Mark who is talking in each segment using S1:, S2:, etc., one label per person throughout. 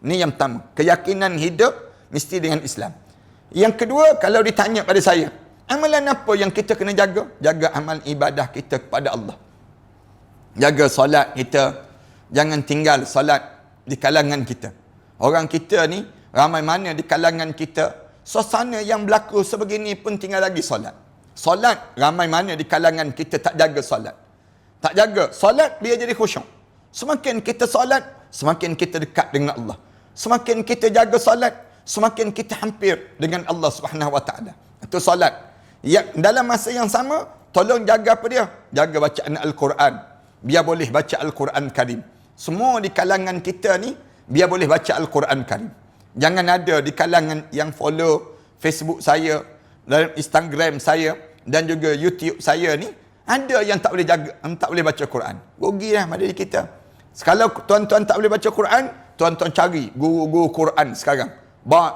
S1: Ni yang pertama. Keyakinan hidup mesti dengan Islam. Yang kedua, kalau ditanya pada saya, amalan apa yang kita kena jaga? Jaga amal ibadah kita kepada Allah. Jaga solat kita. Jangan tinggal solat di kalangan kita. Orang kita ni, ramai mana di kalangan kita, suasana yang berlaku sebegini pun tinggal lagi solat. Solat, ramai mana di kalangan kita tak jaga solat. Tak jaga solat, dia jadi khusyuk. Semakin kita solat, semakin kita dekat dengan Allah. Semakin kita jaga solat, semakin kita hampir dengan Allah Subhanahu Wa Taala. Itu solat. Ya, dalam masa yang sama, tolong jaga apa dia? Jaga bacaan Al-Quran. Biar boleh baca Al-Quran Karim. Semua di kalangan kita ni, biar boleh baca Al-Quran Karim. Jangan ada di kalangan yang follow Facebook saya, dan Instagram saya, dan juga YouTube saya ni, ada yang tak boleh jaga, tak boleh baca Quran. Rugilah pada diri kita. Kalau tuan-tuan tak boleh baca Quran, tuan-tuan cari guru-guru Quran sekarang.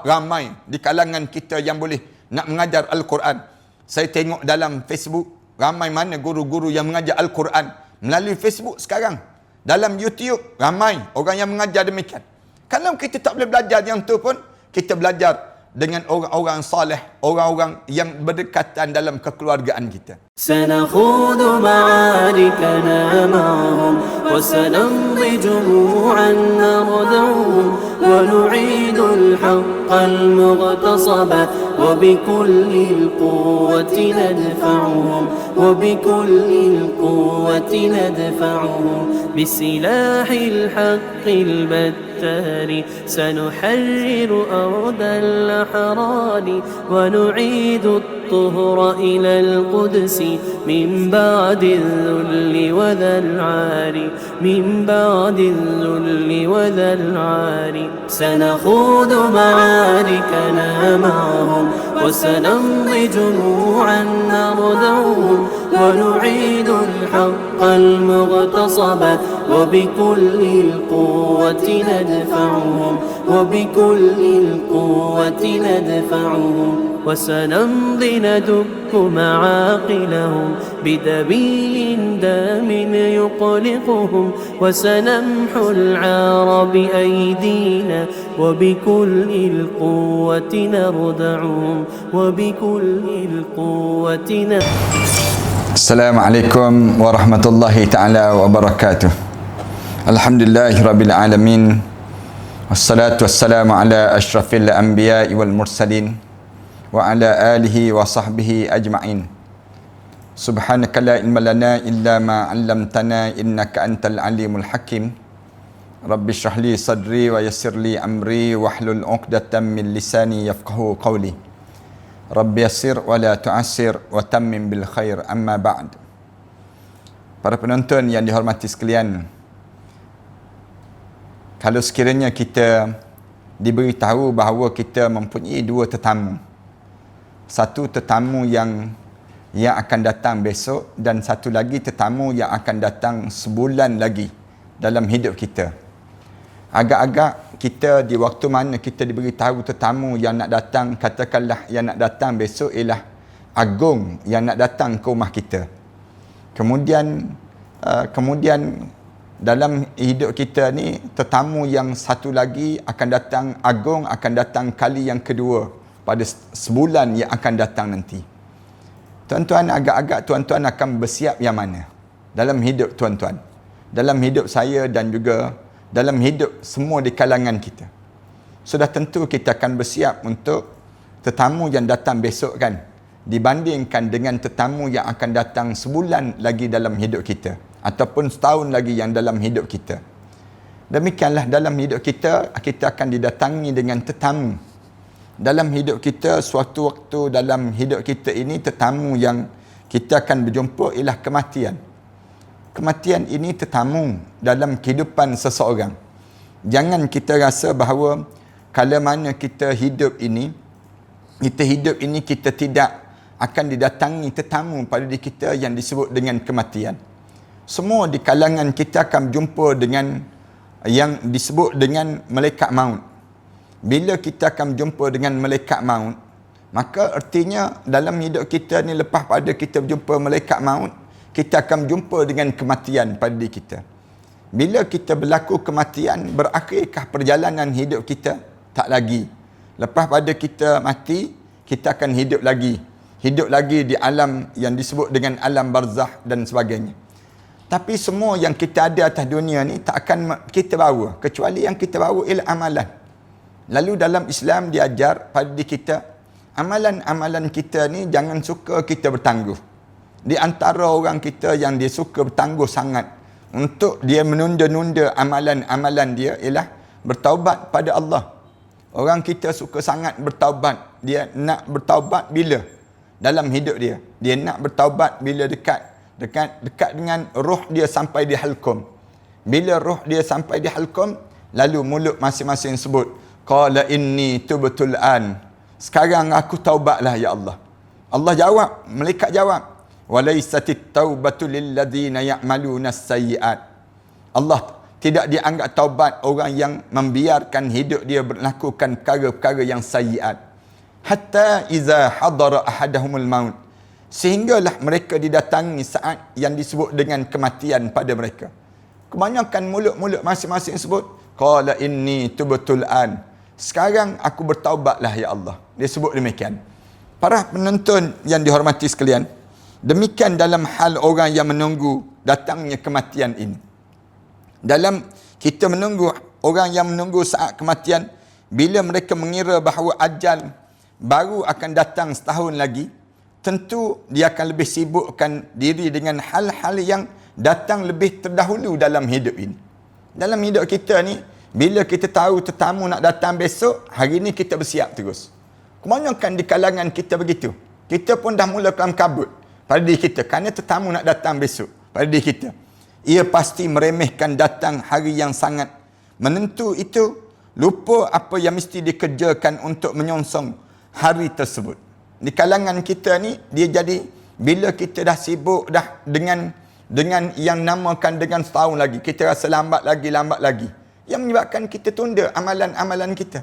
S1: Ramai di kalangan kita yang boleh nak mengajar Al-Quran. Saya tengok dalam Facebook, ramai mana guru-guru yang mengajar Al-Quran melalui Facebook sekarang. Dalam YouTube, ramai orang yang mengajar demikian. Kalau kita tak boleh belajar yang tu pun, kita belajar dengan orang-orang saleh, orang-orang yang berdekatan dalam kekeluargaan kita.
S2: سنخوض معاركنا معهم وسنمضي جموعا نردعهم ونعيد الحق المغتصب وبكل القوة ندفعهم وبكل القوة ندفعهم بسلاح الحق البتار سنحرر أرض الأحرار ونعيد الطهر إلى القدس من بعد الذل وذا العار من بعد الذل وذا العار سنخوض معاركنا معهم وسنمضي جموعا نردعهم ونعيد الحق المغتصب وبكل القوة ندفعهم وبكل القوة ندفعهم وسنمضي ندك معاقلهم بدبيل دام يقلقهم وسنمحو العار بأيدينا وبكل القوة نردعهم وبكل القوة
S1: السلام عليكم ورحمة الله تعالى وبركاته. الحمدلله رب العالمين والصلاة والسلام على أشرف الأنبياء والمرسلين وعلى آله وصحبه أجمعين. سبحانك لا علم لنا إلا ما علمتنا إنك أنت العليم الحكيم. رب اشرح لي صدري ويسر لي أمري واحلل عقدة من لساني يفقهوا قولي. رب يسر ولا تعسر وتمم بالخير. أما بعد. Para penonton yang dihormati sekalian, kalau sekiranya kita diberitahu bahawa kita mempunyai dua tetamu, satu tetamu yang akan datang besok dan satu lagi tetamu yang akan datang sebulan lagi dalam hidup kita. Agak-agak kita di waktu mana kita diberitahu tetamu yang nak datang, katakanlah yang nak datang besok ialah Agong yang nak datang ke rumah kita. Kemudian dalam hidup kita ni, tetamu yang satu lagi akan datang, Agong akan datang kali yang kedua pada sebulan yang akan datang nanti. Tuan-tuan, agak-agak tuan-tuan akan bersiap yang mana dalam hidup tuan-tuan, dalam hidup saya dan juga dalam hidup semua di kalangan kita. Sudah tentu kita akan bersiap untuk tetamu yang datang besok kan, dibandingkan dengan tetamu yang akan datang sebulan lagi dalam hidup kita ataupun setahun lagi yang dalam hidup kita. Demikianlah dalam hidup kita, kita akan didatangi dengan tetamu. Dalam hidup kita, suatu waktu dalam hidup kita ini, tetamu yang kita akan berjumpa ialah kematian. Kematian ini tetamu dalam kehidupan seseorang. Jangan kita rasa bahawa kala mana kita hidup ini, kita tidak akan didatangi tetamu pada diri kita yang disebut dengan kematian. Semua di kalangan kita akan berjumpa dengan yang disebut dengan malaikat maut. Bila kita akan berjumpa dengan malaikat maut, maka artinya dalam hidup kita ni, lepas pada kita berjumpa malaikat maut, kita akan berjumpa dengan kematian pada diri kita. Bila kita berlaku kematian, berakhirkah perjalanan hidup kita? Tak lagi. Lepas pada kita mati, kita akan hidup lagi. Hidup lagi di alam yang disebut dengan alam barzakh dan sebagainya. Tapi semua yang kita ada atas dunia ni tak akan kita bawa. Kecuali yang kita bawa ialah amalan. Lalu dalam Islam diajar pada diri kita, amalan-amalan kita ni jangan suka kita bertangguh. Di antara orang kita yang dia suka bertangguh sangat, untuk dia menunda-nunda amalan-amalan dia ialah bertaubat pada Allah. Orang kita suka sangat bertaubat. Dia nak bertaubat bila? Dalam hidup dia. Dia nak bertaubat bila dekat dengan roh dia sampai di halqum. Bila roh dia sampai di halqum, lalu mulut masing-masing sebut, qala inni tubtul an. Sekarang aku taubatlah ya Allah. Allah jawab, malaikat jawab, walaisatit taubatu lilladzina ya'maluna as-sayyi'at. Allah tidak dianggap taubat orang yang membiarkan hidup dia melakukan perkara-perkara yang sayyi'at. Hatta iza hadara ahadahumul maut. Sehinggalah mereka didatangi saat yang disebut dengan kematian pada mereka. Kebanyakan mulut-mulut masing-masing sebut, qala inni tubtul an. Sekarang aku bertaubatlah ya Allah. Dia sebut demikian. Para penonton yang dihormati sekalian, demikian dalam hal orang yang menunggu datangnya kematian ini. Dalam kita menunggu, orang yang menunggu saat kematian, bila mereka mengira bahawa ajal baru akan datang setahun lagi, tentu dia akan lebih sibukkan diri dengan hal-hal yang datang lebih terdahulu dalam hidup ini. Dalam hidup kita ni, bila kita tahu tetamu nak datang besok, hari ni kita bersiap terus. Kebanyakan di kalangan kita begitu. Kita pun dah mula kelam kabut pada diri kita, kerana tetamu nak datang besok pada diri kita. Ia pasti meremehkan datang hari yang sangat menentu itu, lupa apa yang mesti dikerjakan untuk menyongsong hari tersebut. Di kalangan kita ni, dia jadi bila kita dah sibuk dah dengan yang namakan dengan setahun lagi, kita rasa lambat lagi, yang menyebabkan kita tunda amalan-amalan kita.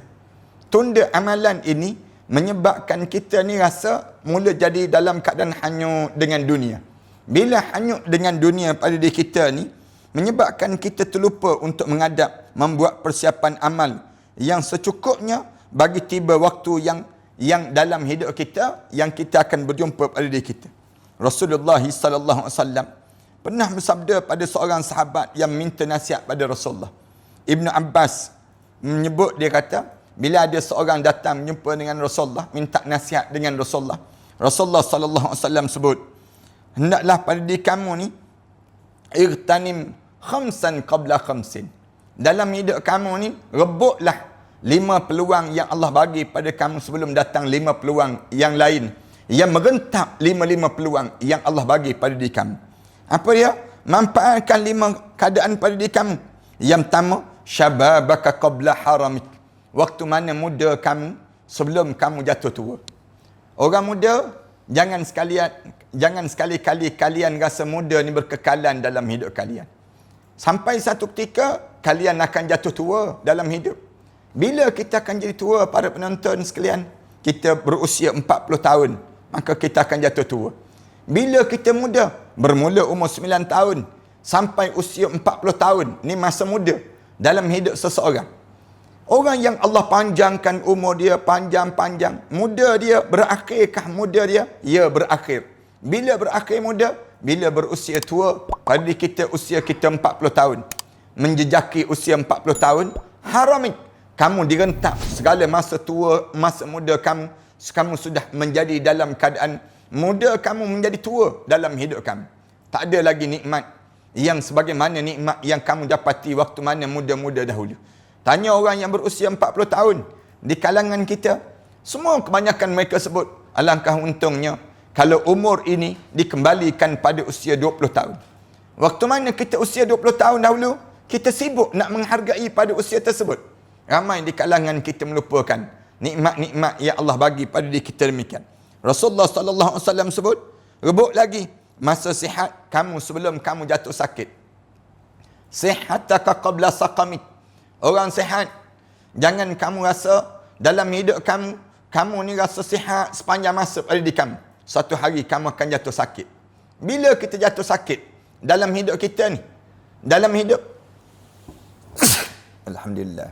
S1: Tunda amalan ini menyebabkan kita ni rasa mula jadi dalam keadaan hanyut dengan dunia. Bila hanyut dengan dunia pada diri kita ni, menyebabkan kita terlupa untuk menghadap, membuat persiapan amal yang secukupnya bagi tiba waktu yang dalam hidup kita, yang kita akan berjumpa pada diri kita. Rasulullah sallallahu alaihi wasallam pernah bersabda pada seorang sahabat yang minta nasihat pada Rasulullah. Ibnu Abbas menyebut, dia kata, bila ada seorang datang jumpa dengan Rasulullah, minta nasihat dengan Rasulullah, Rasulullah sallallahu alaihi wasallam sebut, hendaklah pada diri kamu ni irtanim khamsan qabla khamsin. Dalam hidup kamu ni, rebutlah 5 peluang yang Allah bagi pada kamu sebelum datang 5 peluang yang lain yang merentap 5 peluang yang Allah bagi pada diri kamu. Apa dia? Manfaatkan 5 keadaan pada diri kamu. Yang pertama, syababaka qabla haramik. Waktu mana muda kamu sebelum kamu jatuh tua. Orang muda, jangan sekali-kali kalian rasa muda ni berkekalan dalam hidup kalian. Sampai satu ketika kalian akan jatuh tua dalam hidup. Bila kita akan jadi tua, para penonton sekalian, kita berusia 40 tahun, maka kita akan jatuh tua. Bila kita muda, bermula umur 9 tahun sampai usia 40 tahun, ni masa muda dalam hidup seseorang. Orang yang Allah panjangkan umur dia, panjang-panjang, muda dia, berakhirkah muda dia? Ya, berakhir. Bila berakhir muda? Bila berusia tua, pada kita usia kita 40 tahun. Menjejaki usia 40 tahun, haramik. Kamu direntap segala masa tua, masa muda kamu sudah menjadi dalam keadaan muda, kamu menjadi tua dalam hidup kamu. Tak ada lagi nikmat yang sebagaimana nikmat yang kamu dapati waktu mana muda-muda dahulu. Tanya orang yang berusia 40 tahun di kalangan kita, semua kebanyakan mereka sebut, alangkah untungnya kalau umur ini dikembalikan pada usia 20 tahun. Waktu mana kita usia 20 tahun dahulu, kita sibuk nak menghargai pada usia tersebut. Ramai di kalangan kita melupakan nikmat-nikmat yang Allah bagi pada diri kita demikian. Rasulullah sallallahu alaihi wasallam sebut, rebut lagi masa sihat kamu sebelum kamu jatuh sakit. Sihataka qabla saqamik. Orang sihat, jangan kamu rasa dalam hidup kamu ni rasa sihat sepanjang masa pada diri kamu. Satu hari kamu akan jatuh sakit. Bila kita jatuh sakit dalam hidup kita ni, dalam hidup, Alhamdulillah.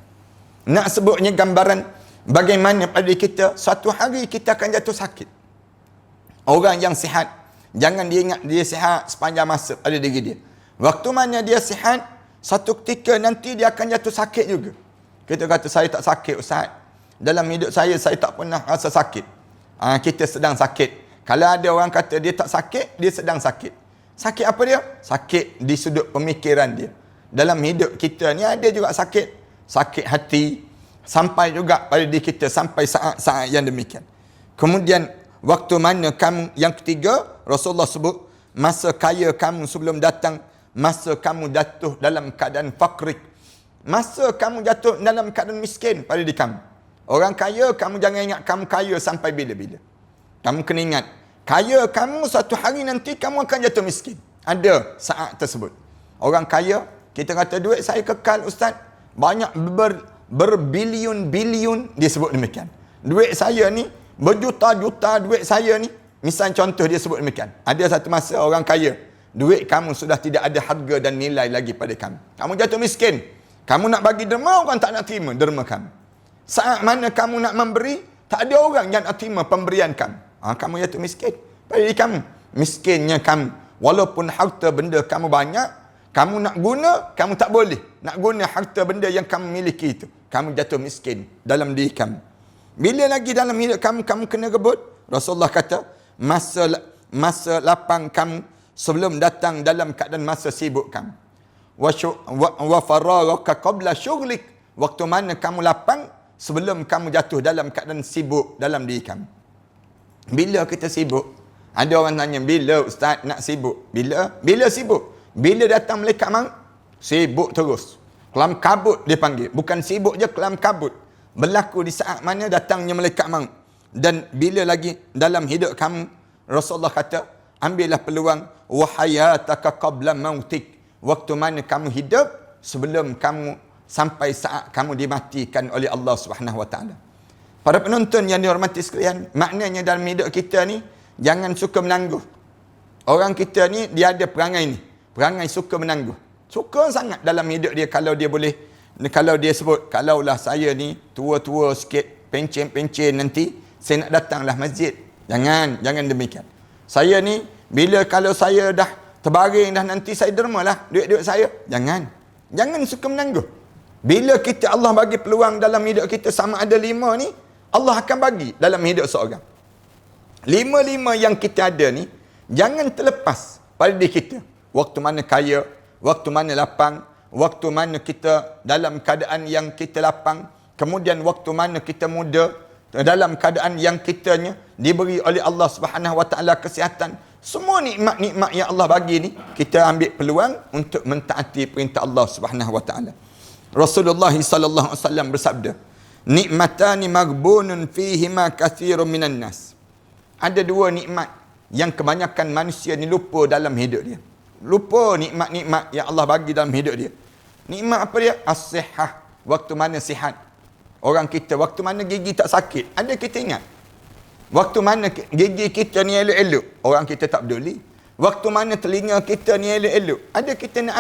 S1: Nak sebutnya gambaran bagaimana pada kita suatu hari kita akan jatuh sakit. Orang yang sihat, jangan dia ingat dia sihat sepanjang masa pada diri dia. Waktu mana dia sihat, satu ketika nanti dia akan jatuh sakit juga. Kita kata, saya tak sakit Ustaz. Dalam hidup saya tak pernah rasa sakit. Kita sedang sakit. Kalau ada orang kata dia tak sakit, dia sedang sakit. Sakit apa dia? Sakit di sudut pemikiran dia. Dalam hidup kita ni ada juga sakit. Sakit hati, sampai juga pada diri kita sampai saat-saat yang demikian. Kemudian waktu mana kamu, yang ketiga Rasulullah sebut, masa kaya kamu sebelum datang, masa kamu jatuh dalam keadaan fakrik, masa kamu jatuh dalam keadaan miskin pada diri kamu. Orang kaya, kamu jangan ingat kamu kaya sampai bila-bila. Kamu kena ingat, kaya kamu satu hari nanti kamu akan jatuh miskin. Ada saat tersebut. Orang kaya, kita kata duit saya kekal Ustaz, banyak berbilion-bilion, dia sebut demikian. Duit saya ni berjuta-juta, duit saya ni, misal contoh dia sebut demikian. Ada satu masa orang kaya, duit kamu sudah tidak ada harga dan nilai lagi pada kamu. Kamu jatuh miskin. Kamu nak bagi derma, orang tak nak terima derma kamu. Saat mana kamu nak memberi, tak ada orang yang nak terima pemberian kamu. Kamu jatuh miskin. Pada diri kamu, miskinnya kamu. Walaupun harta benda kamu banyak, kamu nak guna, kamu tak boleh. Nak guna harta benda yang kamu miliki itu. Kamu jatuh miskin dalam diri kamu. Bila lagi dalam hidup kamu, kamu kena rebut. Rasulullah kata, masa lapang kamu sebelum datang dalam keadaan masa sibuk kamu. Wa faragaka qabla syughlik. Waktu mana kamu lapang sebelum kamu jatuh dalam keadaan sibuk dalam diri kamu. Bila kita sibuk? Ada orang tanya, bila Ustaz nak sibuk? Bila sibuk? Bila datang malaikat maut, sibuk terus. Kelam kabut dia panggil. Bukan sibuk je, kelam kabut. Berlaku di saat mana datangnya malaikat maut. Dan bila lagi dalam hidup kamu, Rasulullah kata, ambillah peluang, wahayataka qabla mautik. Waktu mana kamu hidup, sebelum kamu sampai saat kamu dimatikan oleh Allah Subhanahu Wa Taala. Para penonton yang dihormati sekalian, maknanya dalam hidup kita ni, jangan suka menangguh. Orang kita ni, dia ada perangai ni. Perangai suka menangguh. Suka sangat dalam hidup dia kalau dia boleh. Kalau dia sebut, kalaulah saya ni tua-tua sikit, pencen-pencen nanti, saya nak datanglah masjid. Jangan demikian. Saya ni, kalau saya dah terbaring dah, nanti saya dermalah duit-duit saya. Jangan suka menangguh. Bila kita Allah bagi peluang dalam hidup kita, sama ada 5 ni, Allah akan bagi dalam hidup seorang. 5 yang kita ada ni, jangan terlepas pada diri kita. Waktu mana kaya, waktu mana lapang, waktu mana kita dalam keadaan yang kita lapang, kemudian waktu mana kita muda, dalam keadaan yang kitanya diberi oleh Allah Subhanahu Wa Taala kesihatan. Semua nikmat-nikmat yang Allah bagi ni, kita ambil peluang untuk mentaati perintah Allah Subhanahu Wa Taala. Rasulullah sallallahu alaihi wasallam bersabda, nikmatani maghbunun fihima katsirun minan nas. Ada 2 nikmat yang kebanyakan manusia ni lupa dalam hidup dia. Lupa nikmat-nikmat yang Allah bagi dalam hidup dia. Nikmat apa dia? As-sihah. Waktu mana sihat. Orang kita, waktu mana gigi tak sakit, ada kita ingat. Waktu mana gigi kita ni elok-elok, orang kita tak peduli. Waktu mana telinga kita ni elok-elok, ada kita nak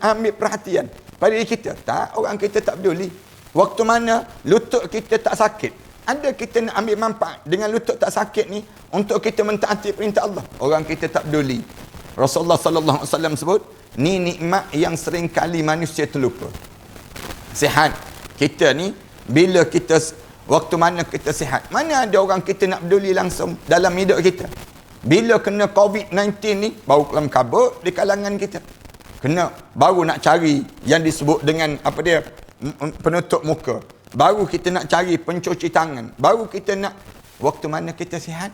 S1: ambil perhatian pada diri kita. Tak, orang kita tak peduli. Waktu mana lutut kita tak sakit, ada kita nak ambil manfaat dengan lutut tak sakit ni untuk kita mentaati perintah Allah. Orang kita tak peduli. Rasulullah sallallahu alaihi wasallam sebut, ni nikmat yang sering kali manusia terlupa. Sihat. Kita ni bila kita, waktu mana kita sihat, mana ada orang kita nak peduli langsung dalam hidup kita. Bila kena COVID-19 ni, baru kelam kabut di kalangan kita. Kena, baru nak cari yang disebut dengan apa dia, penutup muka. Baru kita nak cari pencuci tangan. Baru kita nak, waktu mana kita sihat?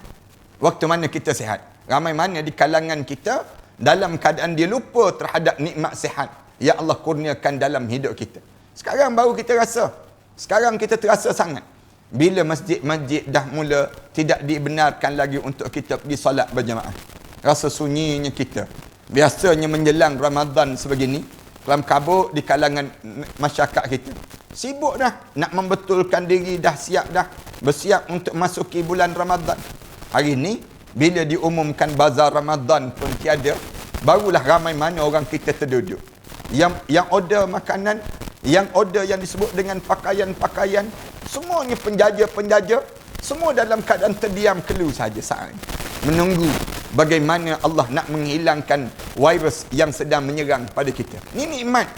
S1: Waktu mana kita sihat? Ramai mana di kalangan kita dalam keadaan dia lupa terhadap nikmat sihat yang Allah kurniakan dalam hidup kita. Sekarang baru kita rasa. Sekarang kita terasa sangat. Bila masjid-masjid dah mula tidak dibenarkan lagi untuk kita pergi solat berjamaah. Rasa sunyinya kita. Biasanya menjelang Ramadan sebegini, kelam kabut di kalangan masyarakat kita. Sibuk dah nak membetulkan diri, dah siap dah. Bersiap untuk masuki bulan Ramadan. Hari ni, bila diumumkan bazar Ramadan pun tiada, barulah ramai mana orang kita terduduk. Yang order makanan, yang order yang disebut dengan pakaian-pakaian, semuanya penjaja-penjaja, semua dalam keadaan terdiam kelu saja saat ini, menunggu bagaimana Allah nak menghilangkan virus yang sedang menyerang pada kita. Ini nikmat.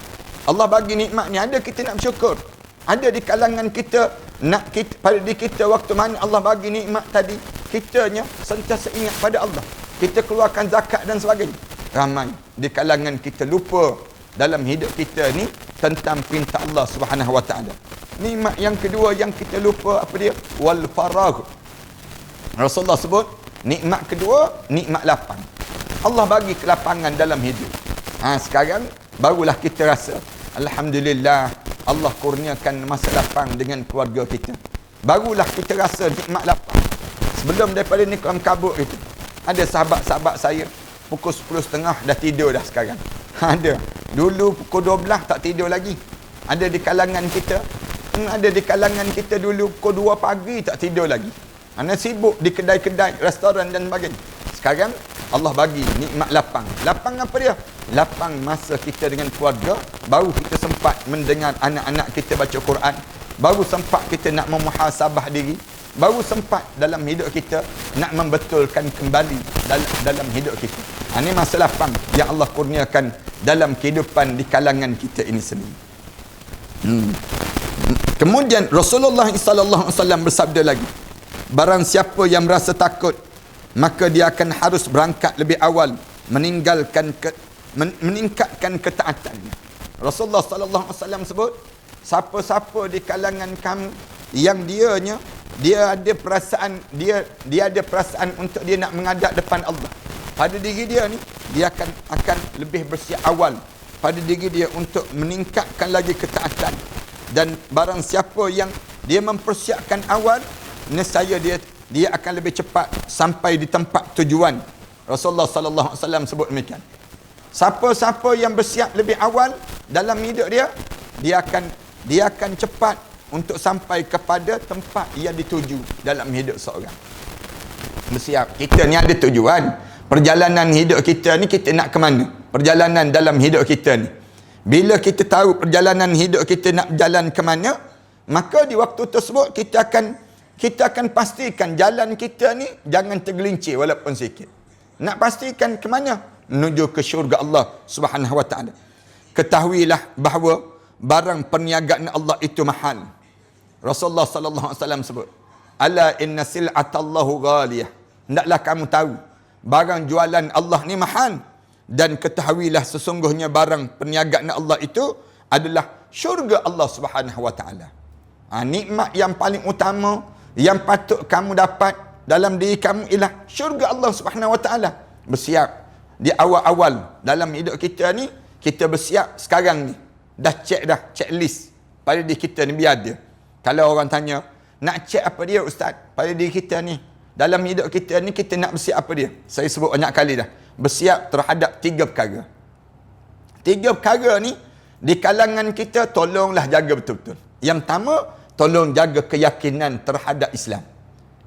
S1: Allah bagi nikmat ni, ada kita nak bersyukur. Ada di kalangan kita, nak kita, pada diri kita waktu mana Allah bagi nikmat tadi, kitanya sentiasa ingat pada Allah. Kita keluarkan zakat dan sebagainya. Ramai di kalangan kita lupa dalam hidup kita ni tentang perintah Allah Subhanahu Wa Taala. Nikmat yang kedua yang kita lupa apa dia? Wal faragh. Rasulullah sebut nikmat kedua, nikmat lapang. Allah bagi kelapangan dalam hidup. Sekarang barulah kita rasa alhamdulillah Allah kurniakan masa lapang dengan keluarga kita. Barulah kita rasa nikmat lapang. Sebelum daripada ni kelam kabut itu, ada sahabat-sahabat saya pukul 10.30 dah tidur dah sekarang. Ada. Dulu pukul 12 tak tidur lagi. Ada di kalangan kita. Ada di kalangan kita dulu pukul 2 pagi tak tidur lagi. Ana sibuk di kedai-kedai, restoran dan sebagainya. Sekarang Allah bagi nikmat lapang. Lapang apa dia? Lapang masa kita dengan keluarga. Baru kita sempat mendengar anak-anak kita baca Quran. Baru sempat kita nak memuhasabah diri. Baru sempat dalam hidup kita nak membetulkan kembali dalam hidup kita. Ini masa lapang yang Allah kurniakan dalam kehidupan di kalangan kita ini sendiri. Kemudian Rasulullah sallallahu alaihi wasallam bersabda lagi, barang siapa yang merasa takut, maka dia akan harus berangkat lebih awal meningkatkan ketaatannya. Rasulullah sallallahu alaihi wasallam sebut, siapa-siapa di kalangan kamu yang dia ada perasaan untuk dia nak menghadap depan Allah, pada diri dia ni dia akan lebih bersiap awal pada diri dia untuk meningkatkan lagi ketaatan. Dan barang siapa yang dia mempersiapkan awal, nescaya dia akan lebih cepat sampai di tempat tujuan. Rasulullah sallallahu alaihi wasallam sebut demikian. Siapa-siapa yang bersiap lebih awal dalam hidup dia akan cepat untuk sampai kepada tempat yang dituju dalam hidup seorang. Bersiap. Kita ni ada tujuan. Perjalanan hidup kita ni, kita nak ke mana? Perjalanan dalam hidup kita ni. Bila kita tahu perjalanan hidup kita nak berjalan ke mana, maka di waktu tersebut kita akan pastikan jalan kita ni jangan tergelincir walaupun sikit. Nak pastikan ke mana? Menuju ke syurga Allah Subhanahu Wa Taala. Ketahuilah bahawa barang perniagaan Allah itu mahal. Rasulullah sallallahu alaihi wasallam sebut, ala inna sil'atallahu ghaliyah. Hendaklah kamu tahu barang jualan Allah ni mahal, dan ketahuilah sesungguhnya barang perniagaan Allah itu adalah syurga Allah Subhanahu Wa Taala. Nikmat yang paling utama yang patut kamu dapat dalam diri kamu ialah syurga Allah Subhanahu Wa Taala. Bersiap di awal-awal dalam hidup kita ni, kita bersiap sekarang ni. Dah checklist pada diri kita ni biar ada. Kalau orang tanya, nak cek apa dia ustaz pada diri kita ni, dalam hidup kita ni kita nak bersiap apa dia? Saya sebut banyak kali dah. Bersiap terhadap 3 perkara. 3 perkara ni di kalangan kita tolonglah jaga betul-betul. Yang pertama, tolong jaga keyakinan terhadap Islam.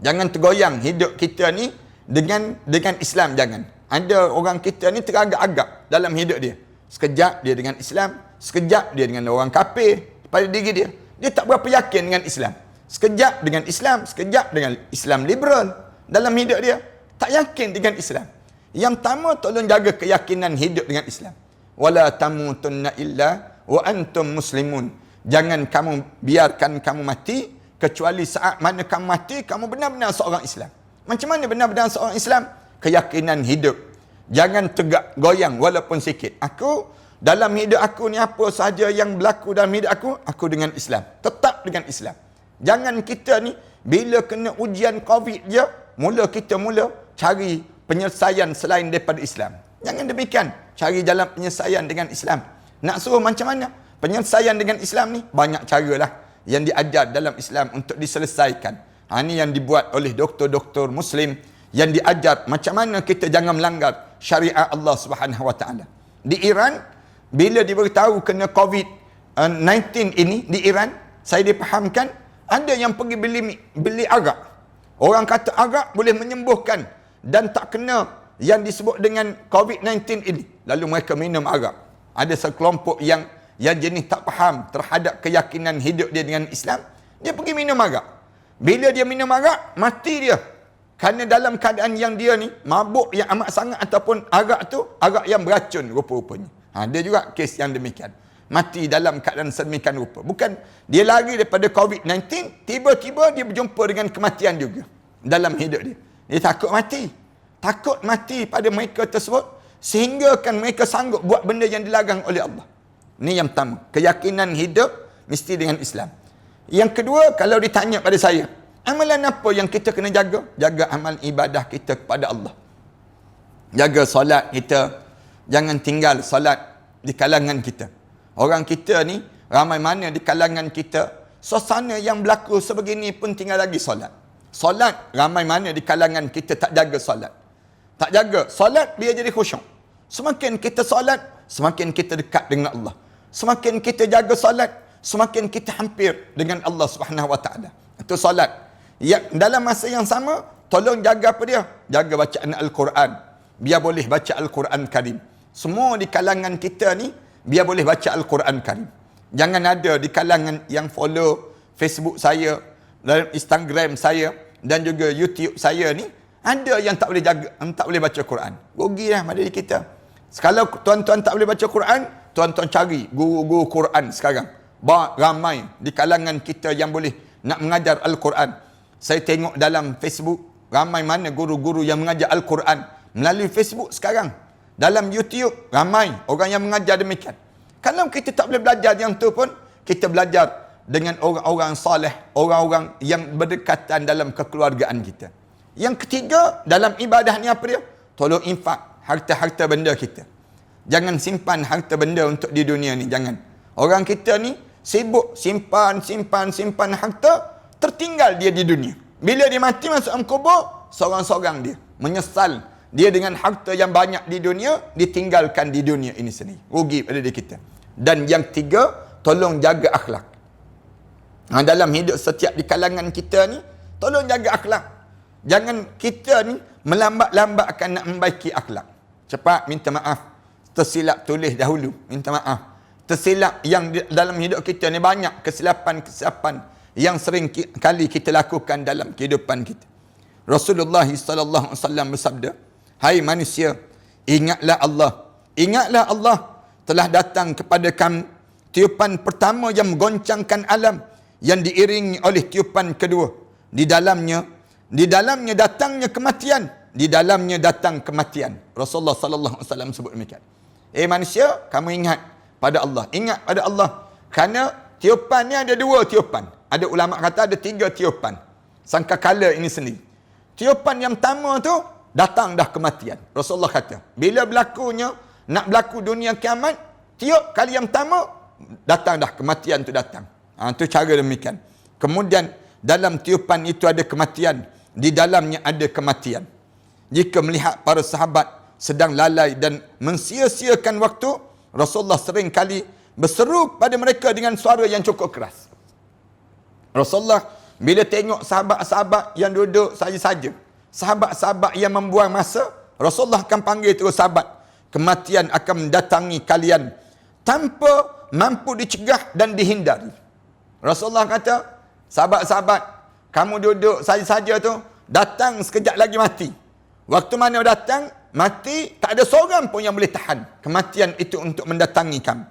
S1: Jangan tergoyang hidup kita ni dengan Islam, jangan. Ada orang kita ni teragak-agak dalam hidup dia. Sekejap dia dengan Islam, sekejap dia dengan orang kafir pada diri dia. Dia tak berapa yakin dengan Islam. Sekejap dengan Islam, sekejap dengan Islam liberal dalam hidup dia. Tak yakin dengan Islam. Yang pertama, tolong jaga keyakinan hidup dengan Islam. Wala tamutunna illa wa antum muslimun. Jangan kamu biarkan kamu mati kecuali saat mana kamu mati kamu benar-benar seorang Islam. Macam mana benar-benar seorang Islam? Keyakinan hidup. Jangan tegak goyang walaupun sikit. Dalam hidup aku ni apa sahaja yang berlaku dalam hidup aku dengan Islam. Tetap dengan Islam. Jangan kita ni bila kena ujian COVID je, kita mula cari penyelesaian selain daripada Islam. Jangan demikian. Cari jalan penyelesaian dengan Islam. Nak suruh macam mana? Penyelesaian dengan Islam ni banyak caralah yang diajar dalam Islam untuk diselesaikan. Ini yang dibuat oleh doktor-doktor Muslim, yang diajar macam mana kita jangan melanggar syariat Allah Subhanahu Wa Taala. Di Iran, bila diberitahu kena COVID-19 ini di Iran, saya dipahamkan ada yang pergi beli arak. Orang kata arak boleh menyembuhkan dan tak kena yang disebut dengan COVID-19 ini. Lalu mereka minum arak. Ada sekelompok yang yang jenis tak faham terhadap keyakinan hidup dia dengan Islam, dia pergi minum arak. Bila dia minum arak, mati dia. Kerana dalam keadaan yang dia ni mabuk yang amat sangat, ataupun arak tu arak yang beracun rupa-rupanya. Ada juga kes yang demikian. Mati dalam keadaan sedemikian rupa. Bukan dia lari daripada COVID-19, tiba-tiba dia berjumpa dengan kematian juga dalam hidup dia. Dia takut mati. Takut mati pada mereka tersebut, sehingga kan mereka sanggup buat benda yang dilarang oleh Allah. Ini yang pertama. Keyakinan hidup mesti dengan Islam. Yang kedua, kalau ditanya pada saya, amalan apa yang kita kena jaga? Jaga amal ibadah kita kepada Allah. Jaga solat kita. Jangan tinggal solat di kalangan kita. Orang kita ni, ramai mana di kalangan kita, suasana yang berlaku sebegini pun tinggal lagi solat. Solat, ramai mana di kalangan kita tak jaga solat. Tak jaga solat, biar jadi khusyuk. Semakin kita solat, semakin kita dekat dengan Allah. Semakin kita jaga solat, semakin kita hampir dengan Allah Subhanahu Wa Taala. Itu solat. Ya, dalam masa yang sama, tolong jaga apa dia? Jaga bacaan Al-Quran. Biar boleh baca Al-Quran Karim. Semua di kalangan kita ni, biar boleh baca Al-Quran Karim. Jangan ada di kalangan yang follow Facebook saya, dan Instagram saya, dan juga YouTube saya ni, ada yang tak boleh jaga, tak boleh baca Quran. Rugilah pada diri kita. Kalau tuan-tuan tak boleh baca Quran, tuan-tuan cari guru-guru Quran sekarang. Ramai di kalangan kita yang boleh nak mengajar Al-Quran. Saya tengok dalam Facebook, ramai mana guru-guru yang mengajar Al-Quran melalui Facebook sekarang. Dalam YouTube, ramai orang yang mengajar demikian. Kalau kita tak boleh belajar yang tu pun, kita belajar dengan orang-orang saleh, orang-orang yang berdekatan dalam kekeluargaan kita. Yang ketiga, dalam ibadah ni apa dia? Tolong infak harta-harta benda kita. Jangan simpan harta benda untuk di dunia ni, jangan. Orang kita ni sibuk simpan harta, tertinggal dia di dunia. Bila dia mati masuk dalam kubur, seorang-seorang dia menyesal. Dia dengan harta yang banyak di dunia, ditinggalkan di dunia ini sendiri. Rugi pada diri kita. Dan yang tiga, tolong jaga akhlak. Dalam hidup setiap di kalangan kita ni, tolong jaga akhlak. Jangan kita ni melambat-lambatkan nak membaiki akhlak. Cepat minta maaf. Tersilap tulis dahulu, minta maaf. Tersilap yang dalam hidup kita ni banyak kesilapan-kesilapan yang sering kali kita lakukan dalam kehidupan kita. Rasulullah sallallahu alaihi wasallam bersabda, "Hai manusia, ingatlah Allah. Ingatlah Allah telah datang kepada kamu tiupan pertama yang menggoncangkan alam, yang diiringi oleh tiupan kedua. Di dalamnya datangnya kematian. Di dalamnya datang kematian." Rasulullah sallallahu alaihi wasallam sebut demikian. Manusia, kamu ingat pada Allah. Ingat pada Allah. Kerana tiupan ni ada dua tiupan. Ada ulama kata ada tiga tiupan. Sangkakala ini sendiri. Tiupan yang pertama tu, datang dah kematian. Rasulullah kata, bila berlakunya, nak berlaku dunia kiamat, tiup kali yang pertama, datang dah kematian tu datang. Itu cara demikian. Kemudian, dalam tiupan itu ada kematian. Di dalamnya ada kematian. Jika melihat para sahabat sedang lalai dan mensia-siakan waktu, Rasulullah sering kali berseru pada mereka dengan suara yang cukup keras. Rasulullah bila tengok sahabat-sahabat yang duduk saja-saja, sahabat-sahabat yang membuang masa, Rasulullah akan panggil terus sahabat. Kematian akan mendatangi kalian tanpa mampu dicegah dan dihindari. Rasulullah kata, sahabat-sahabat, kamu duduk saja-saja tu, datang sekejap lagi mati. Waktu mana datang, mati, tak ada seorang pun yang boleh tahan kematian itu untuk mendatangi kamu.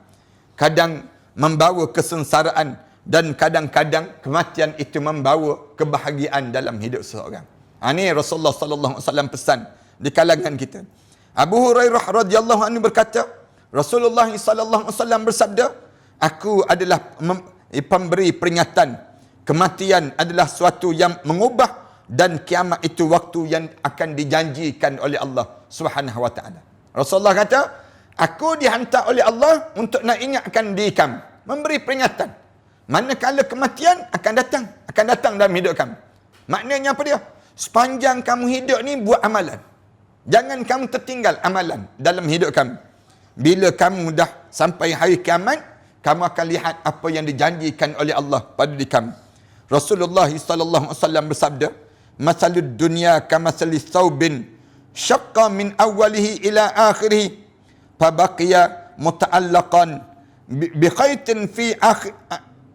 S1: Kadang membawa kesengsaraan, dan kadang-kadang kematian itu membawa kebahagiaan dalam hidup seseorang. Ini Rasulullah sallallahu alaihi wasallam pesan di kalangan kita. Abu Hurairah radhiyallahu anhu berkata, Rasulullah sallallahu alaihi wasallam bersabda, aku adalah pemberi peringatan. Kematian adalah suatu yang mengubah, dan kiamat itu waktu yang akan dijanjikan oleh Allah Subhanahu wa taala. Rasulullah kata, aku dihantar oleh Allah untuk nak ingatkan diri kamu, memberi peringatan. Manakala kematian akan datang dalam hidup kamu. Maknanya apa dia? Sepanjang kamu hidup ni buat amalan. Jangan kamu tertinggal amalan dalam hidup kamu. Bila kamu dah sampai hari kiamat, kamu akan lihat apa yang dijanjikan oleh Allah pada diri kamu. Rasulullah sallallahu alaihi wasallam bersabda, "Masalud dunya kamasalis thawbin syaqqa min awwalihi ila akhirih, fa baqiya muta'allaqan bi khaitin fi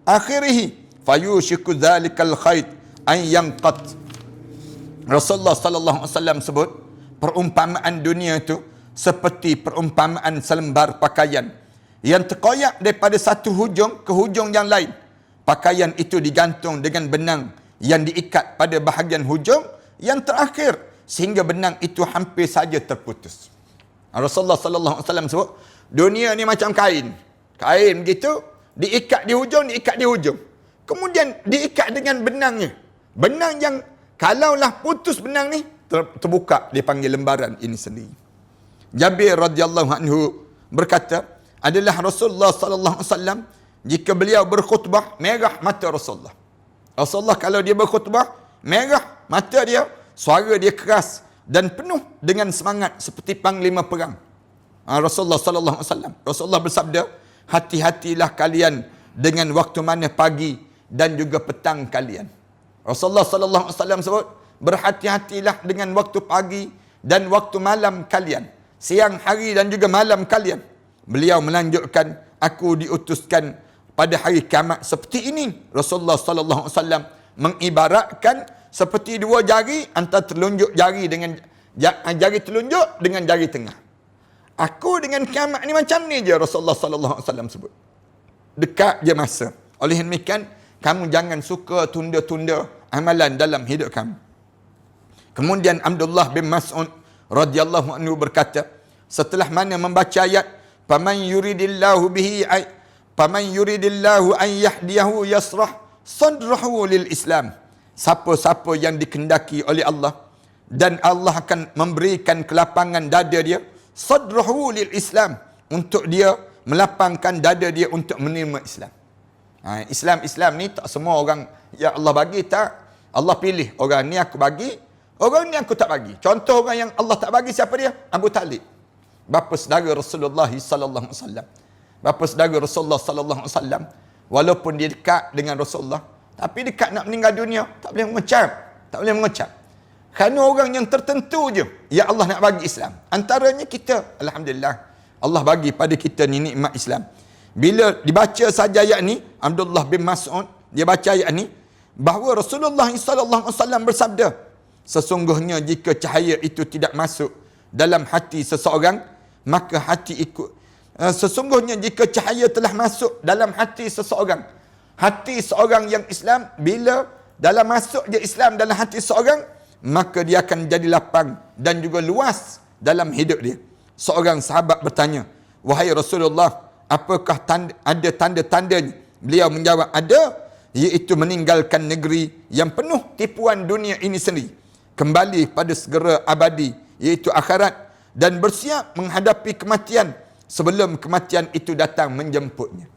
S1: akhirih fayushiku dhalikal khait an yanqat. Rasulullah sallallahu alaihi wasallam sebut perumpamaan dunia itu seperti perumpamaan selembar pakaian yang terkoyak daripada satu hujung ke hujung yang lain. Pakaian itu digantung dengan benang yang diikat pada bahagian hujung yang terakhir sehingga benang itu hampir saja terputus. Rasulullah sallallahu alaihi wasallam sebut dunia ni macam kain. Kain begitu diikat di hujung. Kemudian diikat dengan benangnya. Benang yang kalaulah putus benang ni terbuka, dipanggil lembaran ini sendiri. Jabir radhiyallahu anhu berkata, adalah Rasulullah sallallahu alaihi wasallam jika beliau berkhutbah merah mata Rasulullah. Rasulullah kalau dia berkhutbah merah mata dia, suara dia keras dan penuh dengan semangat seperti panglima perang. Rasulullah sallallahu alaihi wasallam. Rasulullah bersabda, hati-hatilah kalian dengan waktu mana pagi dan juga petang kalian. Rasulullah sallallahu alaihi wasallam sebut, berhati-hatilah dengan waktu pagi dan waktu malam kalian, siang hari dan juga malam kalian. Beliau melanjutkan, aku diutuskan pada hari kiamat seperti ini. Rasulullah sallallahu alaihi wasallam mengibaratkan seperti dua jari antara telunjuk jari dengan jari telunjuk dengan jari tengah. Aku dengan kiamat ni macam ni je, Rasulullah sallallahu alaihi wasallam sebut. Dekat je masa. Oleh demikian, kamu jangan suka tunda-tunda amalan dalam hidup kamu. Kemudian Abdullah bin Mas'ud radhiyallahu anhu berkata, setelah mana membaca ayat faman yuridillahu an yahdiyahu yasrah sadrahu lil Islam. Siapa-siapa yang dikehendaki oleh Allah dan Allah akan memberikan kelapangan dada dia, sadrahu lil Islam, untuk dia melapangkan dada dia untuk menerima Islam. Islam ni tak semua orang ya Allah bagi, tak. Allah pilih orang ni aku bagi, orang ni aku tak bagi. Contoh orang yang Allah tak bagi siapa dia? Abu Talib, bapa saudara Rasulullah sallallahu alaihi wasallam. Bapa saudara Rasulullah sallallahu alaihi wasallam, walaupun dia dekat dengan Rasulullah, tapi dekat nak meninggal dunia tak boleh mengecap. Kerana orang yang tertentu je ya Allah nak bagi Islam. Antaranya kita, alhamdulillah, Allah bagi pada kita ni nikmat Islam. Bila dibaca saja ayat ni, Abdullah bin Mas'ud dia baca ayat ni, bahawa Rasulullah sallallahu alaihi wasallam bersabda, sesungguhnya jika cahaya itu tidak masuk dalam hati seseorang, maka hati ikut. Sesungguhnya jika cahaya telah masuk dalam hati seseorang, hati seorang yang Islam, bila dalam masuk je Islam dalam hati seorang, maka dia akan jadi lapang dan juga luas dalam hidup dia. Seorang sahabat bertanya, wahai Rasulullah, apakah ada tanda-tandanya? Beliau menjawab, ada, iaitu meninggalkan negeri yang penuh tipuan dunia ini sendiri, kembali pada segera abadi, iaitu akhirat, dan bersiap menghadapi kematian sebelum kematian itu datang menjemputnya.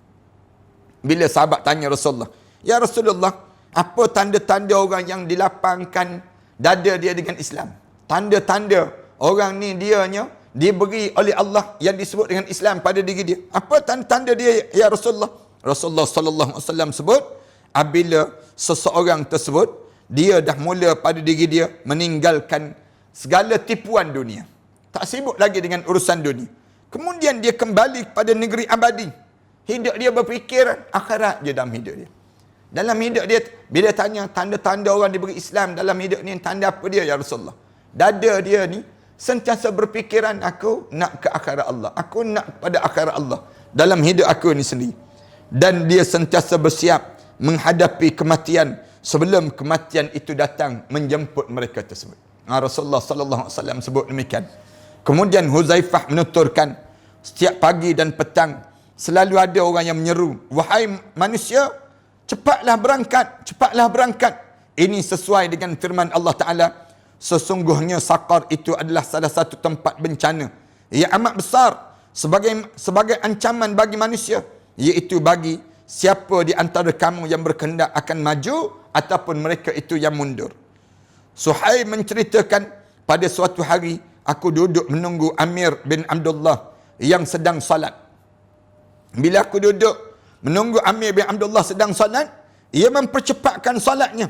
S1: Bila sahabat tanya Rasulullah, ya Rasulullah, apa tanda-tanda orang yang dilapangkan dada dia dengan Islam? Tanda-tanda orang ni dianya diberi oleh Allah yang disebut dengan Islam pada diri dia. Apa tanda-tanda dia ya Rasulullah? Rasulullah sallallahu alaihi wasallam sebut, apabila seseorang tersebut dia dah mula pada diri dia meninggalkan segala tipuan dunia, tak sibuk lagi dengan urusan dunia, kemudian dia kembali kepada negeri abadi. Hidup dia berfikir akhirat je dalam hidup dia. Dalam hidup dia, bila tanya tanda-tanda orang diberi Islam dalam hidup ni, tanda apa dia ya Rasulullah? Dada dia ni sentiasa berfikiran, aku nak ke akhirat Allah, aku nak kepada akhirat Allah dalam hidup aku ni sendiri. Dan dia sentiasa bersiap menghadapi kematian sebelum kematian itu datang menjemput mereka tersebut. Rasulullah sallallahu alaihi wasallam sebut demikian. Kemudian Huzaifah menuturkan, setiap pagi dan petang selalu ada orang yang menyeru, wahai manusia, cepatlah berangkat. Ini sesuai dengan firman Allah Ta'ala, sesungguhnya Saqar itu adalah salah satu tempat bencana yang amat besar sebagai ancaman bagi manusia, iaitu bagi siapa di antara kamu yang berkehendak akan maju ataupun mereka itu yang mundur. Suhaib menceritakan, pada suatu hari aku duduk menunggu Amir bin Abdullah yang sedang salat. Bila aku duduk menunggu Amir bin Abdullah sedang salat, ia mempercepatkan salatnya.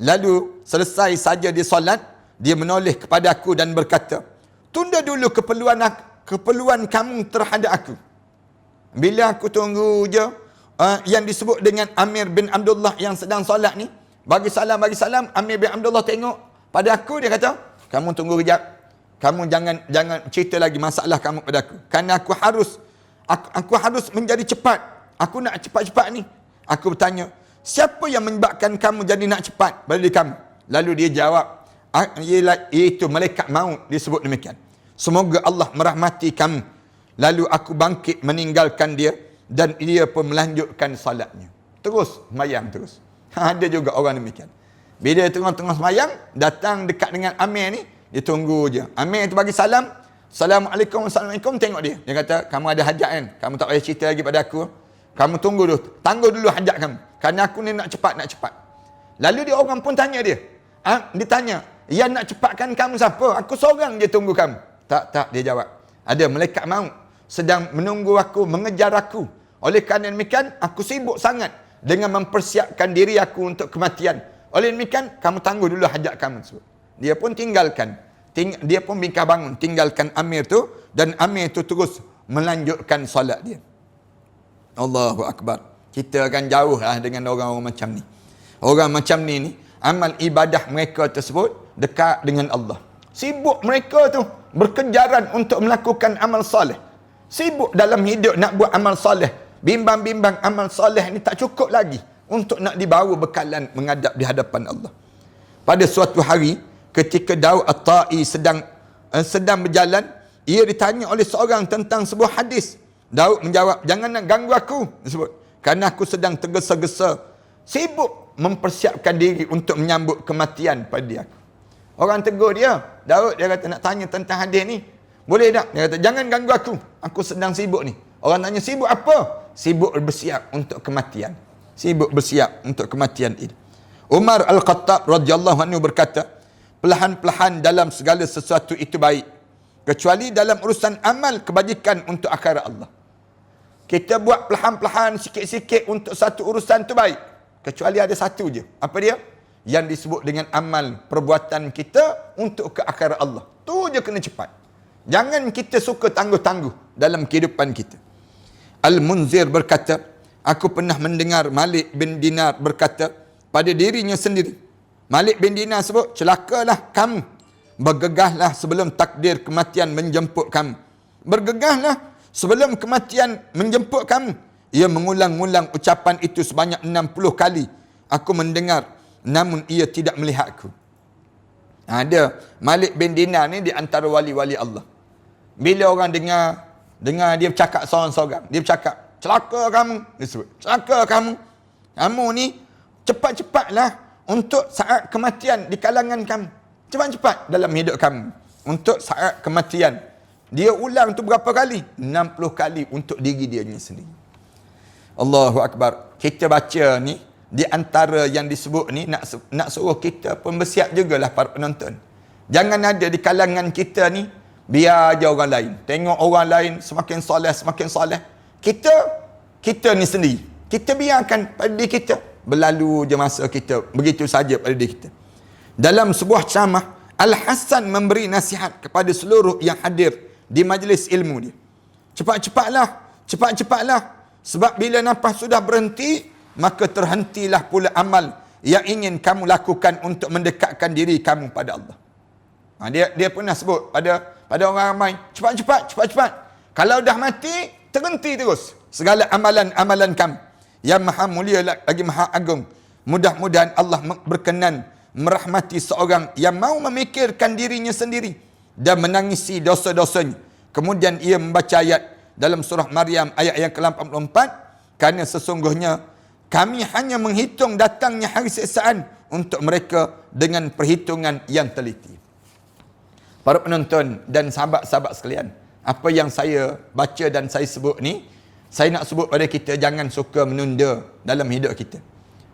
S1: Lalu selesai saja dia salat, dia menoleh kepada aku dan berkata, tunda dulu keperluan kamu terhadap aku. Bila aku tunggu je, yang disebut dengan Amir bin Abdullah yang sedang solat ni, bagi salam, Amir bin Abdullah tengok pada aku, dia kata, kamu tunggu kejap. Kamu jangan cerita lagi masalah kamu pada aku. Kerana aku harus menjadi cepat. Aku nak cepat-cepat ni. Aku bertanya, siapa yang menyebabkan kamu jadi nak cepat pada diri kamu? Lalu dia jawab, iaitu malaikat maut, disebut demikian. Semoga Allah merahmati kamu. Lalu aku bangkit meninggalkan dia dan dia pun melanjutkan salatnya. Terus semayang terus. Ada juga orang demikian. Bila tengah-tengah semayang, datang dekat dengan Amir ni, dia tunggu je. Amir tu bagi salam, Assalamualaikum, Assalamualaikum, tengok dia. Dia kata, kamu ada hajat kan? Kamu tak payah cerita lagi pada aku. Kamu tunggu dulu. Tangguh dulu hajat kamu. Kerana aku ni nak cepat. Lalu dia orang pun tanya dia. Dia tanya, yang nak cepatkan kamu siapa? Aku seorang je tunggu kamu. Tak, dia jawab. Ada malaikat maut sedang menunggu aku, mengejar aku. Oleh kerana demikian, aku sibuk sangat dengan mempersiapkan diri aku untuk kematian. Oleh demikian, kamu tangguh dulu hajat kamu tersebut. Dia pun tinggalkan. Dia pun bingkah bangun, tinggalkan Amir tu, dan Amir tu terus melanjutkan solat dia. Allahu Akbar. Kita akan jauh lah dengan orang-orang macam ni. Orang macam ni, amal ibadah mereka tersebut dekat dengan Allah. Sibuk mereka tu berkejaran untuk melakukan amal soleh. Sibuk dalam hidup nak buat amal soleh. Bimbang-bimbang amal soleh ni tak cukup lagi untuk nak dibawa bekalan menghadap di hadapan Allah. Pada suatu hari, ketika Daud At-Ta'i sedang berjalan, ia ditanya oleh seorang tentang sebuah hadis. Daud menjawab, jangan nak ganggu aku, disebut, kerana aku sedang tergesa-gesa, sibuk mempersiapkan diri untuk menyambut kematian pada aku. Orang tegur dia, Daud, dia kata nak tanya tentang hadis ni, boleh tak? Dia kata, jangan ganggu aku sedang sibuk ni. Orang tanya, sibuk apa? Sibuk bersiap untuk kematian. Sibuk bersiap untuk kematian ini. Umar Al-Khattab radhiyallahu anhu berkata, perlahan-perlahan dalam segala sesuatu itu baik, kecuali dalam urusan amal kebajikan untuk akhirat Allah. Kita buat perlahan-perlahan, sikit-sikit untuk satu urusan tu baik, kecuali ada satu je. Apa dia? Yang disebut dengan amal perbuatan kita untuk ke akhirat Allah. Tu je kena cepat. Jangan kita suka tangguh-tangguh dalam kehidupan kita. Al-Munzir berkata, aku pernah mendengar Malik bin Dinar berkata pada dirinya sendiri. Malik bin Dinar sebut, celakalah kamu. Bergegahlah sebelum takdir kematian menjemput kamu. Bergegahlah sebelum kematian menjemput kamu. Ia mengulang-ulang ucapan itu sebanyak 60 kali. Aku mendengar, namun ia tidak melihatku. Ada Malik bin Dinar ni di antara wali-wali Allah. Bila orang dengar dia bercakap seorang-seorang, dia bercakap, celaka kamu, dia sebut, celaka kamu. Kamu ni cepat-cepatlah untuk saat kematian di kalangan kamu. Cepat-cepat dalam hidup kamu untuk saat kematian. Dia ulang tu berapa kali? 60 kali untuk diri dia sendiri. Allahu Akbar. Kita baca ni, di antara yang disebut ni, nak suruh kita pun bersiap jugalah para penonton. Jangan ada di kalangan kita ni, biar aja orang lain. Tengok orang lain semakin soleh. Kita ni sendiri, kita biarkan pada diri kita. Berlalu je masa kita, begitu saja pada diri kita. Dalam sebuah ceramah, Al-Hasan memberi nasihat kepada seluruh yang hadir di majlis ilmu dia. Cepat-cepatlah. Sebab bila nafas sudah berhenti, maka terhentilah pula amal yang ingin kamu lakukan untuk mendekatkan diri kamu pada Allah. Dia pernah sebut pada orang ramai, cepat-cepat. Kalau dah mati, terhenti terus segala amalan-amalan kamu. Yang maha mulia lagi maha agung. Mudah-mudahan Allah berkenan merahmati seorang yang mau memikirkan dirinya sendiri dan menangisi dosa-dosanya. Kemudian ia membaca ayat dalam surah Maryam ayat yang ke-84, kerana sesungguhnya kami hanya menghitung datangnya hari siksaan untuk mereka dengan perhitungan yang teliti. Para penonton dan sahabat-sahabat sekalian, apa yang saya baca dan saya sebut ni, saya nak sebut pada kita, jangan suka menunda dalam hidup kita.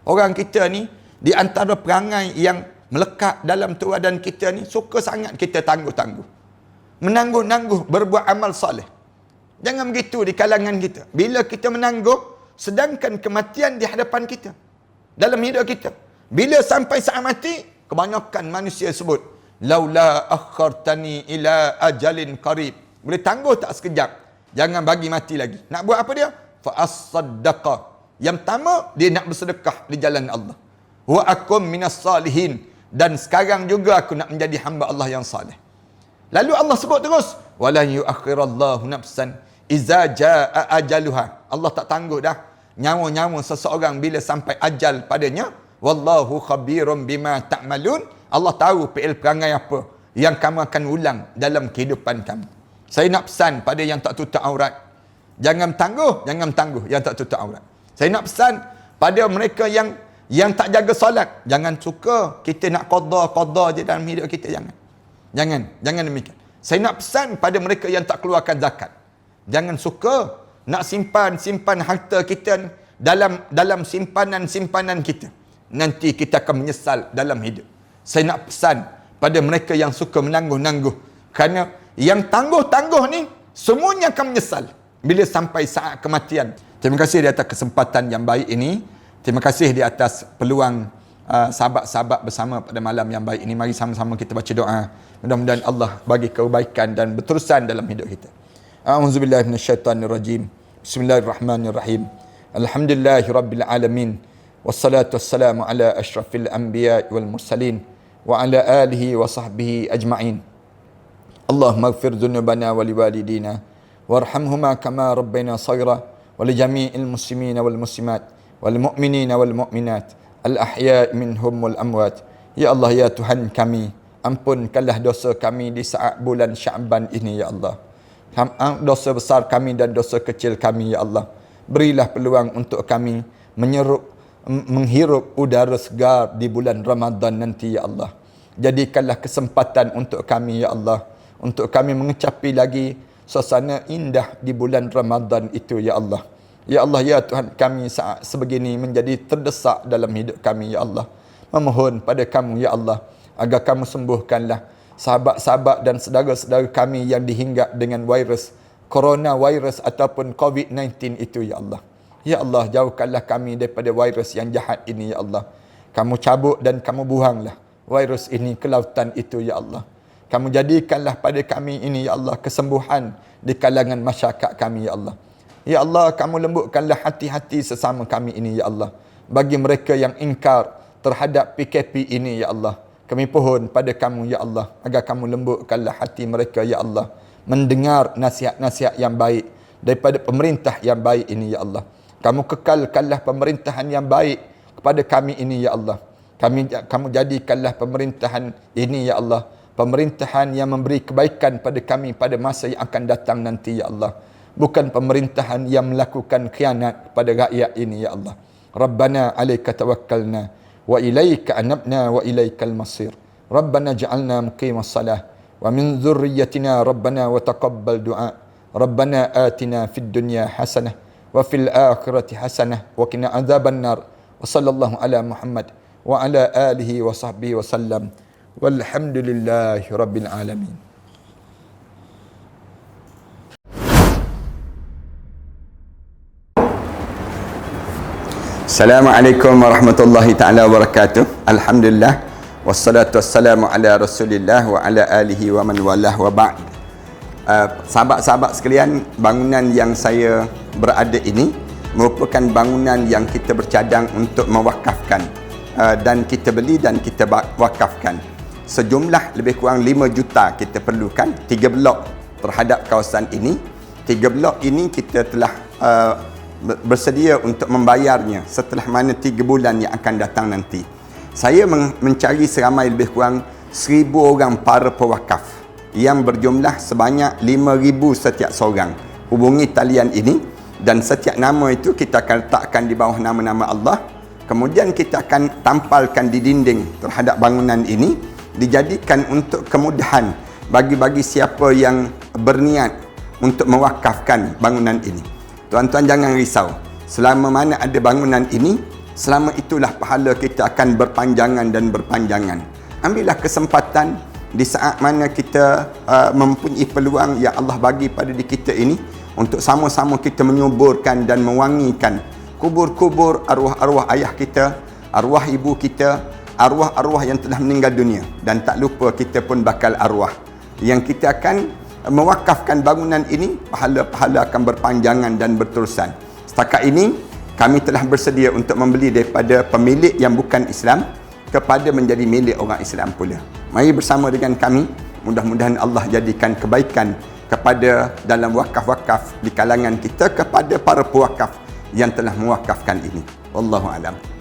S1: Orang kita ni, di antara perangai yang melekat dalam tuadan kita ni, suka sangat kita tangguh-tangguh. Menangguh-nangguh berbuat amal soleh. Jangan begitu di kalangan kita. Bila kita menangguh, sedangkan kematian di hadapan kita, dalam hidup kita. Bila sampai saat mati, kebanyakan manusia sebut, laula akhartani ila ajalin qarib. Boleh tangguh tak sekejap? Jangan bagi mati lagi. Nak buat apa dia? Fa as-saddaqa. Yang pertama, dia nak bersedekah di jalan Allah. Wa akum minas salihin. Dan sekarang juga aku nak menjadi hamba Allah yang saleh. Lalu Allah sebut terus, wala yuakhirallahu nafsan iza jaa ajaluha. Allah tak tangguh dah nyawa-nyawa seseorang bila sampai ajal padanya. Wallahu khabirum bima ta'malun. Allah tahu perangai apa yang kamu akan ulang dalam kehidupan kamu. Saya nak pesan pada yang tak tutup aurat, jangan tangguh yang tak tutup aurat. Saya nak pesan pada mereka yang tak jaga solat, jangan suka kita nak qada je dalam hidup kita, jangan demikian. Saya nak pesan pada mereka yang tak keluarkan zakat, jangan suka nak simpan harta kita dalam simpanan kita. Nanti kita akan menyesal dalam hidup. Saya nak pesan pada mereka yang suka menangguh-nangguh, kerana yang tangguh-tangguh ni semuanya akan menyesal bila sampai saat kematian. Terima kasih di atas kesempatan yang baik ini. Terima kasih di atas peluang sahabat-sahabat bersama pada malam yang baik ini. Mari sama-sama kita baca doa. Mudah-mudahan Allah bagi kebaikan dan berterusan dalam hidup kita. A'udzubillahi minasyaitanirrajim. Bismillahirrahmanirrahim. Alhamdulillahirabbil alamin. Wassalatu wassalamu ala asyrafil anbiya wal mursalin wa ala alihi wa sahbihi ajma'in. Allahumma ighfir dhunubana wa liwalidina warhamhuma kama rabbayna shaghira wa li jami'il muslimina wal muslimat wal mu'minina wal mu'minat al ahya' minhum wal amwat. Ya Allah, ya Tuhan kami, ampunkanlah dosa kami di saat bulan Sya'ban ini ya Allah. Dosa besar kami dan dosa kecil kami ya Allah. Berilah peluang untuk kami menghirup udara segar di bulan Ramadan nanti ya Allah. Jadikanlah kesempatan untuk kami ya Allah, untuk kami mengecapi lagi suasana indah di bulan Ramadan itu ya Allah. Ya Allah, ya Tuhan kami saat sebegini menjadi terdesak dalam hidup kami ya Allah. Memohon pada kamu ya Allah agar kamu sembuhkanlah sahabat-sahabat dan saudara-saudara kami yang dihinggap dengan virus coronavirus ataupun COVID-19 itu ya Allah. Ya Allah, jauhkanlah kami daripada virus yang jahat ini ya Allah. Kamu cabut dan kamu buanglah virus ini ke lautan itu ya Allah. Kamu jadikanlah pada kami ini ya Allah kesembuhan di kalangan masyarakat kami ya Allah. Ya Allah, kamu lembutkanlah hati-hati sesama kami ini ya Allah. Bagi mereka yang ingkar terhadap PKP ini ya Allah, kami pohon pada kamu ya Allah agar kamu lembutkanlah hati mereka ya Allah, mendengar nasihat-nasihat yang baik daripada pemerintah yang baik ini ya Allah. Kamu kekalkanlah pemerintahan yang baik kepada kami ini ya Allah. Kamu jadikanlah pemerintahan ini ya Allah pemerintahan yang memberi kebaikan pada kami pada masa yang akan datang nanti ya Allah. Bukan pemerintahan yang melakukan khianat kepada rakyat ini ya Allah. Rabbana alaika tawakkalna wa ilaika anabna wa ilaikal masir. Rabbana ja'alna muqimas salah wa min dhurriyyatina rabbana wa taqabbal du'a. Rabbana atina fid dunya hasanah wa fil akhirati hasanah wa qina adzaban nar. Wa sallallahu ala Muhammad wa ala alihi wa sahbihi wa sallam. Walhamdulillahi rabbil alamin. Assalamualaikum warahmatullahi taala wabarakatuh. Alhamdulillah wassalatu wassalamu ala Rasulillah wa ala alihi wa man walah wa ba'd. Sahabat-sahabat sekalian, bangunan yang saya berada ini merupakan bangunan yang kita bercadang untuk mewakafkan, dan kita beli dan kita wakafkan. Sejumlah lebih kurang 5 juta kita perlukan 3 blok terhadap kawasan ini. 3 blok ini kita telah bersedia untuk membayarnya setelah mana 3 bulan yang akan datang nanti. Saya mencari seramai lebih kurang 1000 orang para pewakaf yang berjumlah sebanyak 5,000 setiap seorang. Hubungi talian ini dan setiap nama itu kita akan letakkan di bawah nama-nama Allah. Kemudian kita akan tampalkan di dinding terhadap bangunan ini, dijadikan untuk kemudahan bagi siapa yang berniat untuk mewakafkan bangunan ini. Tuan-tuan jangan risau. Selama mana ada bangunan ini, selama itulah pahala kita akan berpanjangan dan berpanjangan. Ambillah kesempatan di saat mana kita mempunyai peluang yang Allah bagi pada diri kita ini untuk sama-sama kita menyuburkan dan mewangikan kubur-kubur arwah-arwah ayah kita, arwah ibu kita, arwah-arwah yang telah meninggal dunia. Dan tak lupa kita pun bakal arwah yang kita akan mewakafkan bangunan ini, pahala-pahala akan berpanjangan dan berterusan. Setakat ini kami telah bersedia untuk membeli daripada pemilik yang bukan Islam kepada menjadi milik orang Islam pula. Mari bersama dengan kami, mudah-mudahan Allah jadikan kebaikan kepada dalam wakaf-wakaf di kalangan kita, kepada para pewakaf yang telah mewakafkan ini. Wallahu a'lam.